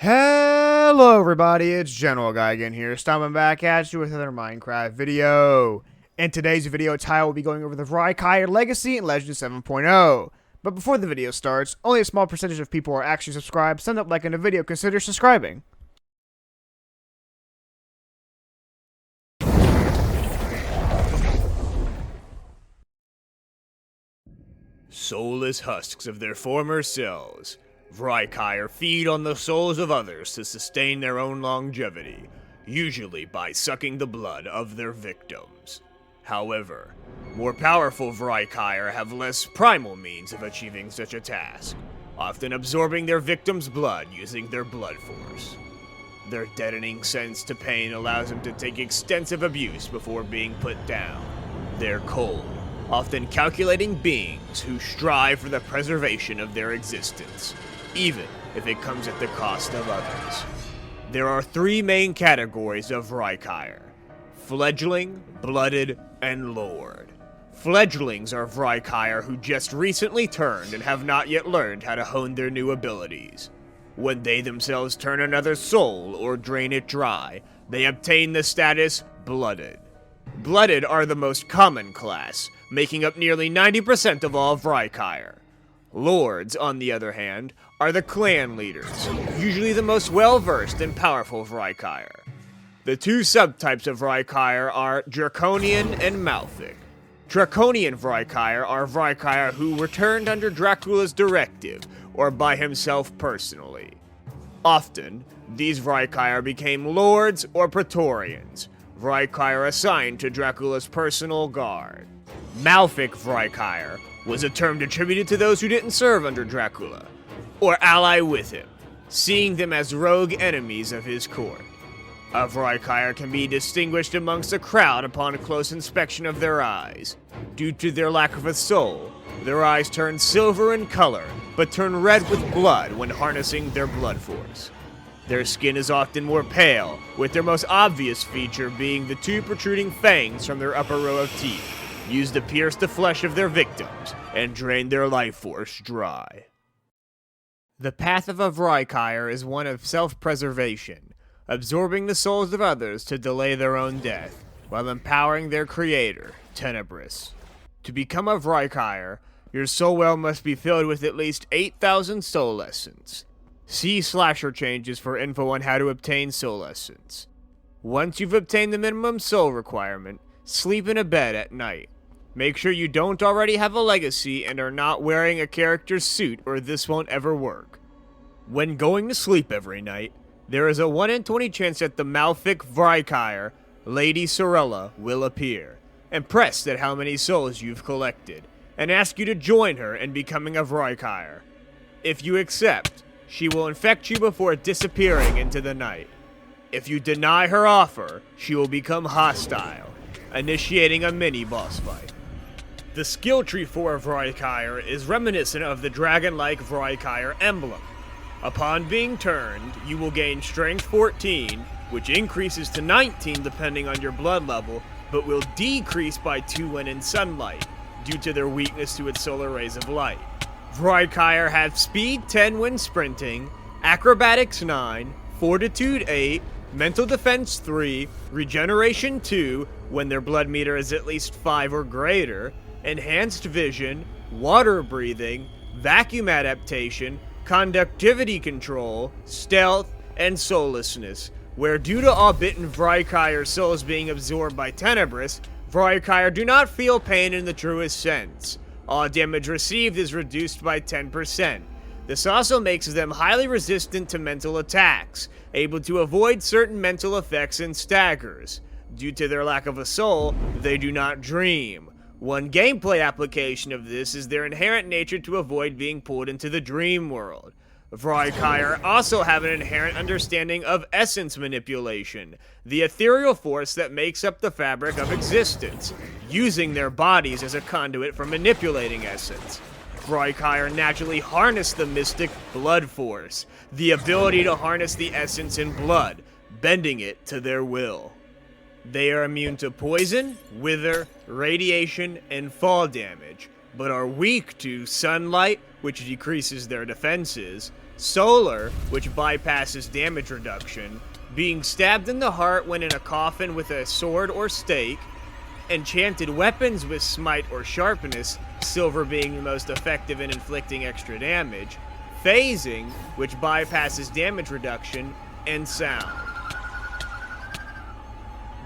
Hello everybody, it's GeneralGigan here, stopping back at you with another Minecraft video. In today's video, Tihyo will be going over the Vrykir Legacy and Legend 7.0. But before the video starts, only a small percentage of people are actually subscribed. Send up like in the video, consider subscribing. Soulless husks of their former selves, Vrykir feed on the souls of others to sustain their own longevity, usually by sucking the blood of their victims. However, more powerful Vrykir have less primal means of achieving such a task, often absorbing their victims' blood using their blood force. Their deadening sense to pain allows them to take extensive abuse before being put down. They're cold, often calculating beings who strive for the preservation of their existence, even if it comes at the cost of others. There are three main categories of Vrykir: fledgling, blooded, and lord. Fledglings are Vrykir who just recently turned and have not yet learned how to hone their new abilities. When they themselves turn another soul or drain it dry, they obtain the status blooded. Blooded are the most common class, making up nearly 90% of all Vrykir. Lords, on the other hand, are the clan leaders, usually the most well-versed and powerful Vrykir. The two subtypes of Vrykir are Draconian and Malfic. Draconian Vrykir are Vrykir who returned under Dracula's directive, or by himself personally. Often, these Vrykir became lords or praetorians, Vrykir assigned to Dracula's personal guard. Malfic Vrykir was a term attributed to those who didn't serve under Dracula, or ally with him, seeing them as rogue enemies of his court. A Vrykir can be distinguished amongst a crowd upon close inspection of their eyes. Due to their lack of a soul, their eyes turn silver in color, but turn red with blood when harnessing their blood force. Their skin is often more pale, with their most obvious feature being the two protruding fangs from their upper row of teeth, used to pierce the flesh of their victims and drain their life force dry. The path of a Vrykir is one of self-preservation, absorbing the souls of others to delay their own death, while empowering their creator, Tenebris. To become a Vrykir, your soul well must be filled with at least 8,000 soul essence. See Slasher Changes for info on how to obtain soul essence. Once you've obtained the minimum soul requirement, sleep in a bed at night. Make sure you don't already have a legacy and are not wearing a character's suit, or this won't ever work. When going to sleep every night, there is a 1 in 20 chance that the Malfic Vrykir, Lady Sorella, will appear, impressed at how many souls you've collected, and ask you to join her in becoming a Vrykir. If you accept, she will infect you before disappearing into the night. If you deny her offer, she will become hostile, initiating a mini-boss fight. The skill tree for a Vrykir is reminiscent of the dragon-like Vrykir emblem. Upon being turned, you will gain Strength 14, which increases to 19 depending on your blood level, but will decrease by 2 when in sunlight, due to their weakness to its solar rays of light. Vrykir have Speed 10 when sprinting, Acrobatics 9, Fortitude 8, Mental Defense 3, Regeneration 2 when their blood meter is at least 5 or greater, Enhanced Vision, Water Breathing, Vacuum Adaptation, Conductivity Control, Stealth, and Soullessness, where due to all bitten Vrykir souls being absorbed by Tenebris, Vrykir do not feel pain in the truest sense. All damage received is reduced by 10%. This also makes them highly resistant to mental attacks, able to avoid certain mental effects and staggers. Due to their lack of a soul, they do not dream. One gameplay application of this is their inherent nature to avoid being pulled into the dream world. Vrykir also have an inherent understanding of essence manipulation, the ethereal force that makes up the fabric of existence, using their bodies as a conduit for manipulating essence. Vrykir naturally harness the mystic blood force, the ability to harness the essence in blood, bending it to their will. They are immune to poison, wither, radiation, and fall damage, but are weak to sunlight, which decreases their defenses, Solar, which bypasses damage reduction, being stabbed in the heart when in a coffin with a sword or stake, enchanted weapons with smite or sharpness, silver being the most effective in inflicting extra damage, phasing, which bypasses damage reduction, and sound.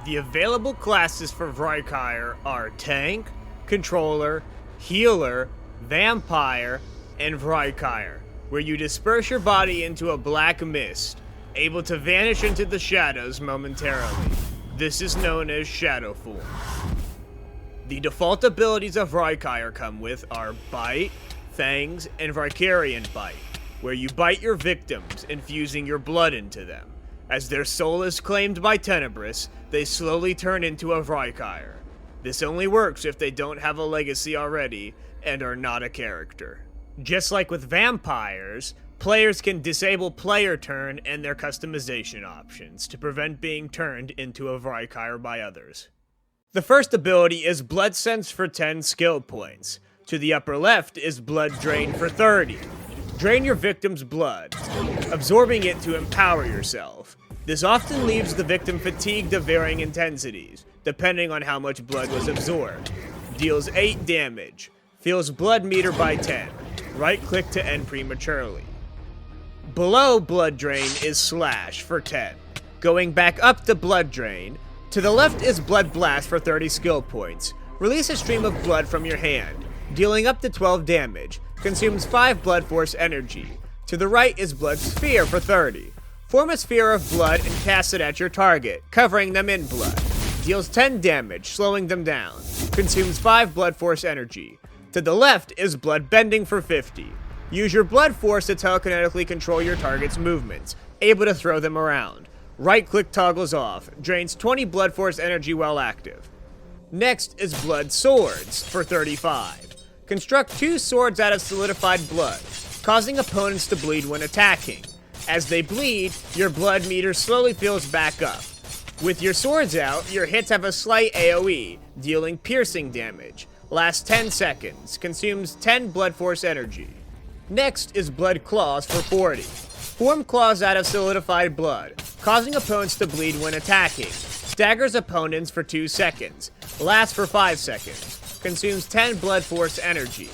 The available classes for Vrykir are Tank, Controller, Healer, Vampire, and Vrykir, where you disperse your body into a black mist, able to vanish into the shadows momentarily. This is known as Shadow Form. The default abilities of Vrykir come with are Bite, Fangs, and Vrykirian Bite, where you bite your victims, infusing your blood into them. As their soul is claimed by Tenebris, they slowly turn into a Vrykir. This only works if they don't have a legacy already and are not a character. Just like with vampires, players can disable player turn and their customization options to prevent being turned into a Vrykir by others. The first ability is Blood Sense for 10 skill points. To the upper left is Blood Drain for 30. Drain your victim's blood, absorbing it to empower yourself. This often leaves the victim fatigued of varying intensities, depending on how much blood was absorbed. Deals 8 damage. Fills blood meter by 10. Right-click to end prematurely. Below Blood Drain is Slash for 10. Going back up to Blood Drain, to the left is Blood Blast for 30 skill points. Release a stream of blood from your hand, dealing up to 12 damage. Consumes 5 Blood Force energy. To the right is Blood Sphere for 30. Form a sphere of blood and cast it at your target, covering them in blood. Deals 10 damage, slowing them down. Consumes 5 Blood Force energy. To the left is Blood Bending for 50. Use your Blood Force to telekinetically control your target's movements, able to throw them around. Right-click toggles off, drains 20 Blood Force energy while active. Next is Blood Swords for 35. Construct 2 swords out of solidified blood, causing opponents to bleed when attacking. As they bleed, your blood meter slowly fills back up. With your swords out, your hits have a slight AoE, dealing piercing damage. Lasts 10 seconds, consumes 10 Blood Force energy. Next is Blood Claws for 40. Form claws out of solidified blood, causing opponents to bleed when attacking. Staggers opponents for 2 seconds. Lasts for 5 seconds. Consumes 10 Blood Force energy.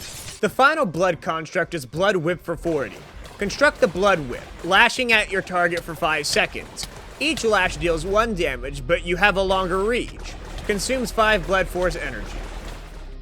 The final blood construct is Blood Whip for 40. Construct the Blood Whip, lashing at your target for 5 seconds. Each lash deals 1 damage, but you have a longer reach. Consumes 5 Blood Force energy.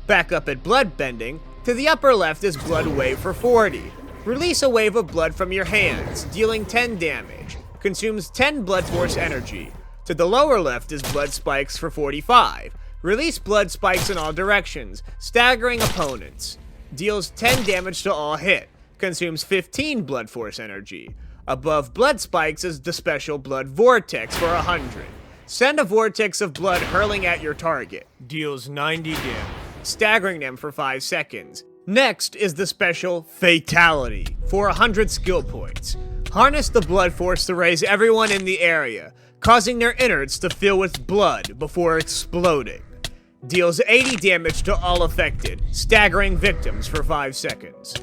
Back up at Blood Bending, to the upper left is Blood Wave for 40. Release a wave of blood from your hands, dealing 10 damage. Consumes 10 Blood Force energy. To the lower left is Blood Spikes for 45. Release blood spikes in all directions, staggering opponents. Deals 10 damage to all hit. Consumes 15 Blood Force energy. Above Blood Spikes is the special Blood Vortex for 100. Send a vortex of blood hurling at your target. Deals 90 damage, staggering them for 5 seconds. Next is the special Fatality for 100 skill points. Harness the Blood Force to raise everyone in the area, causing their innards to fill with blood before exploding. Deals 80 damage to all affected, staggering victims for 5 seconds.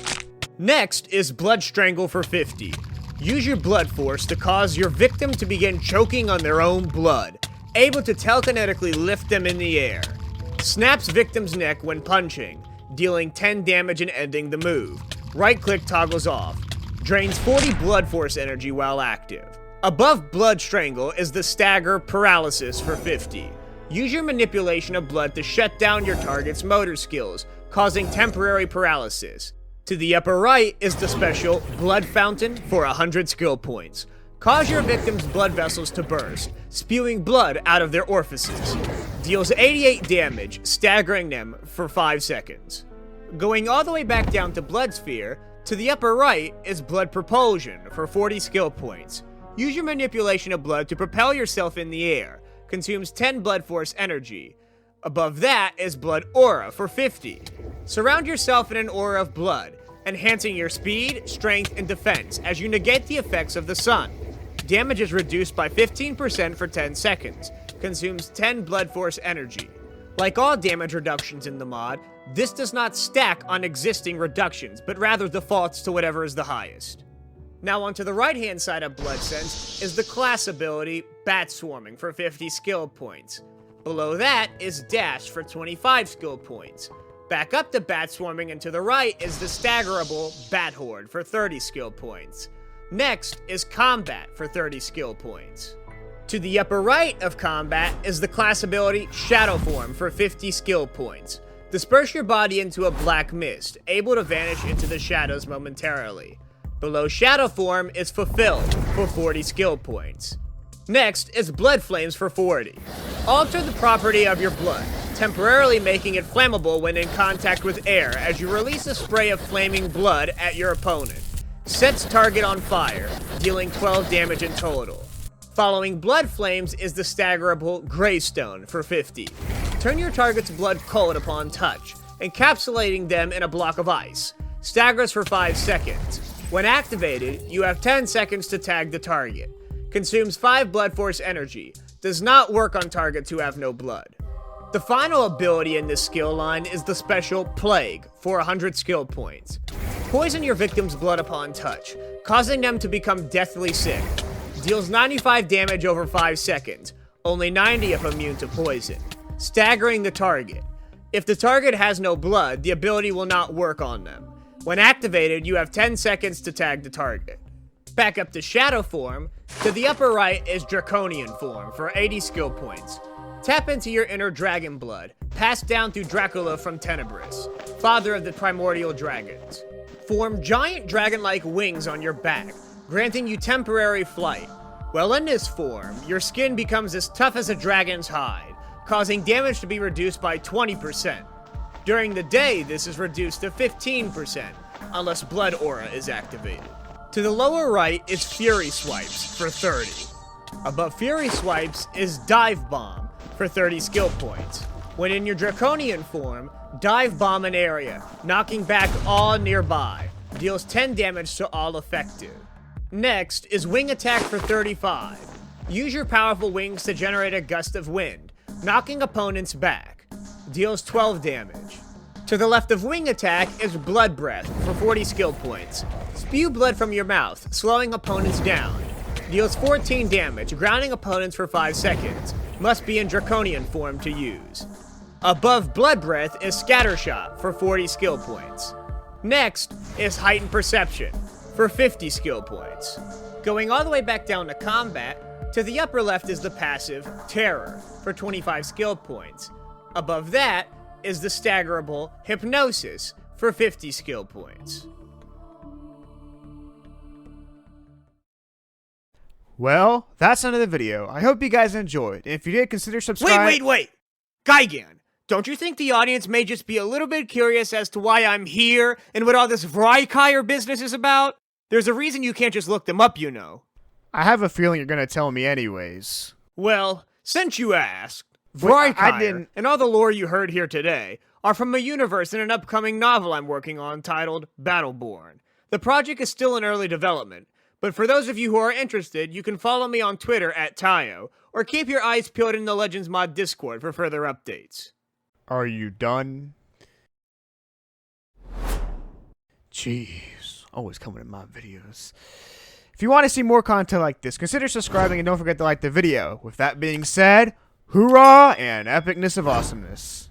Next is Blood Strangle for 50. Use your Blood Force to cause your victim to begin choking on their own blood, able to telekinetically lift them in the air. Snaps victim's neck when punching, dealing 10 damage and ending the move. Right-click toggles off. Drains 40 Blood Force energy while active. Above Blood Strangle is the Stagger Paralysis for 50. Use your manipulation of blood to shut down your target's motor skills, causing temporary paralysis. To the upper right is the special Blood Fountain for 100 skill points. Cause your victim's blood vessels to burst, spewing blood out of their orifices. Deals 88 damage, staggering them for 5 seconds. Going all the way back down to Blood Sphere, to the upper right is Blood Propulsion for 40 skill points. Use your manipulation of blood to propel yourself in the air. Consumes 10 Blood Force energy. Above that is Blood Aura for 50. Surround yourself in an aura of blood, enhancing your speed, strength, and defense as you negate the effects of the sun. Damage is reduced by 15% for 10 seconds. Consumes 10 Blood Force energy. Like all damage reductions in the mod, this does not stack on existing reductions, but rather defaults to whatever is the highest. Now onto the right hand side of Blood Sense is the class ability Bat Swarming for 50 skill points. Below that is Dash for 25 skill points. Back up to Bat Swarming and to the right is the staggerable Bat Horde for 30 skill points. Next is Combat for 30 skill points. To the upper right of Combat is the class ability Shadow Form for 50 skill points. Disperse your body into a black mist, able to vanish into the shadows momentarily. Below Shadow Form is Fulfilled for 40 skill points. Next is Blood Flames for 40. Alter the property of your blood, temporarily making it flammable when in contact with air as you release a spray of flaming blood at your opponent. Sets target on fire, dealing 12 damage in total. Following Blood Flames is the staggerable Greystone for 50. Turn your target's blood cold upon touch, encapsulating them in a block of ice. Staggers for 5 seconds. When activated, you have 10 seconds to tag the target. Consumes 5 blood force energy. Does not work on targets who have no blood. The final ability in this skill line is the special Plague for 100 skill points. Poison your victim's blood upon touch, causing them to become deathly sick. Deals 95 damage over 5 seconds, only 90 if immune to poison. Staggering the target. If the target has no blood, the ability will not work on them. When activated, you have 10 seconds to tag the target. Back up to Shadow Form. To the upper right is Draconian Form for 80 skill points. Tap into your inner dragon blood, passed down through Dracula from Tenebris, father of the primordial dragons. Form giant dragon-like wings on your back, granting you temporary flight. While in this form, your skin becomes as tough as a dragon's hide, causing damage to be reduced by 20%. During the day, this is reduced to 15%, unless Blood Aura is activated. To the lower right is Fury Swipes for 30. Above Fury Swipes is Dive Bomb for 30 skill points. When in your Draconian form, Dive Bomb an area, knocking back all nearby. Deals 10 damage to all affected. Next is Wing Attack for 35. Use your powerful wings to generate a gust of wind, knocking opponents back. Deals 12 damage. To the left of Wing Attack is Blood Breath for 40 skill points. Spew blood from your mouth, slowing opponents down. Deals 14 damage, grounding opponents for 5 seconds. Must be in Draconian form to use. Above Blood Breath is Scattershot for 40 skill points. Next is Heightened Perception for 50 skill points. Going all the way back down to Combat, to the upper left is the passive Terror for 25 skill points. Above that is the staggerable Hypnosis for 50 skill points. Well, that's the end of the video. I hope you guys enjoyed. And if you did, consider subscribing. Wait! Gigan, don't you think the audience may just be a little bit curious as to why I'm here and what all this Vrykir business is about? There's a reason you can't just look them up, you know. I have a feeling you're gonna tell me anyways. Well, since you asked, Wait, I Vrykir didn't- and all the lore you heard here today are from a universe in an upcoming novel I'm working on titled Battleborn. The project is still in early development, but for those of you who are interested, you can follow me on Twitter at Tihyo, or keep your eyes peeled in the Legends Mod Discord for further updates. Are you done? Jeez, always coming in my videos. If you want to see more content like this, consider subscribing and don't forget to like the video. With that being said, hoorah and epicness of awesomeness.